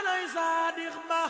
nay saadix ba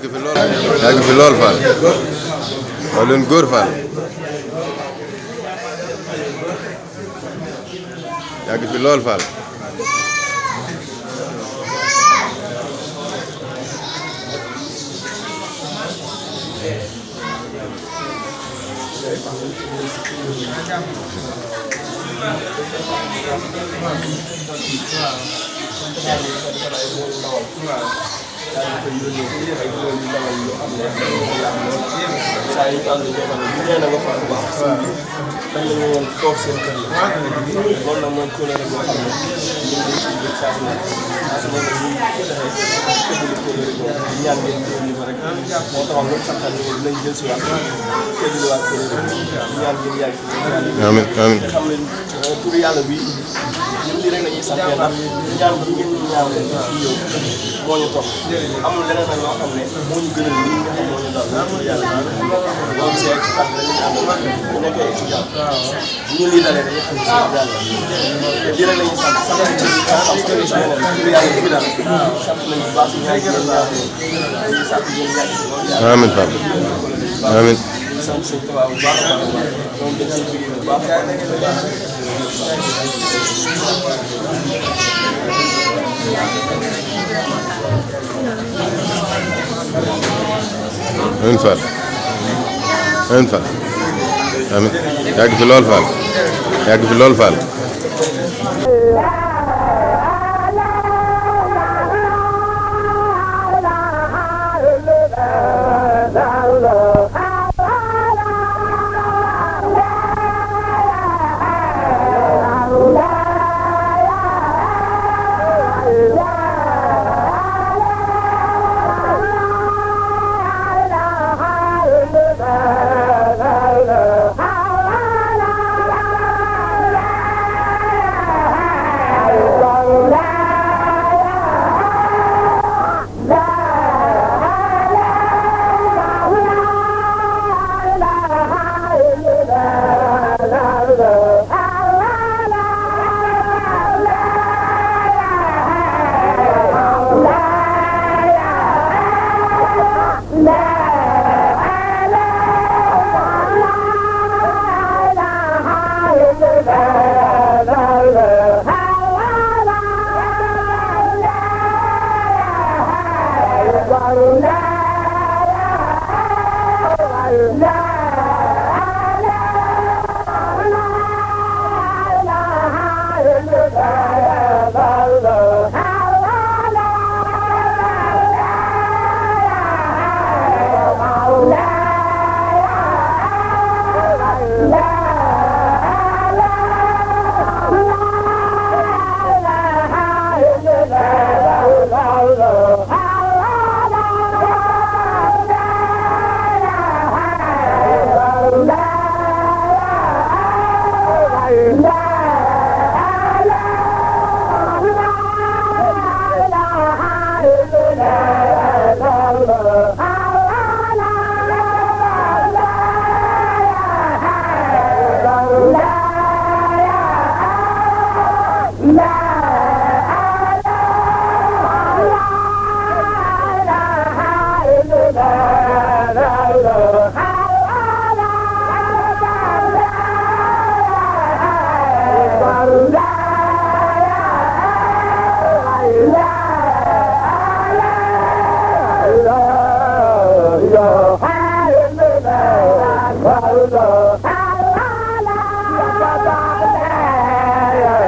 yàgg fi lool Fall waaw leen góor Fall yàgg fi lool Fall amiin amiin tur yàlla bi ñun lii rek la ñuy sant yàlla ñaan bi ngeen ñu ñaan ci yow moo ñu topp amul leneen nag loo xam ne moo ñu gënal lii nga xam moo ñu daal tur yàlla bi loolu c'est ci tax dañuy ànd bu nekkee étudiant ñu lii dalee dañuy xam ci yàlla lii rek la ñuy sant sant ci tur yàlla bi daal sant nañu bu baax ñaari ngeen ñaan ñu sant ngeen ñaan amiin Fall amiin sant sëñ Tuubaa bu baax a baax donc dañ ciy bëgg bu baax a baax amiin Fall amiin Fall amiin yàgg fi lool Fall yàgg fi lool Fall La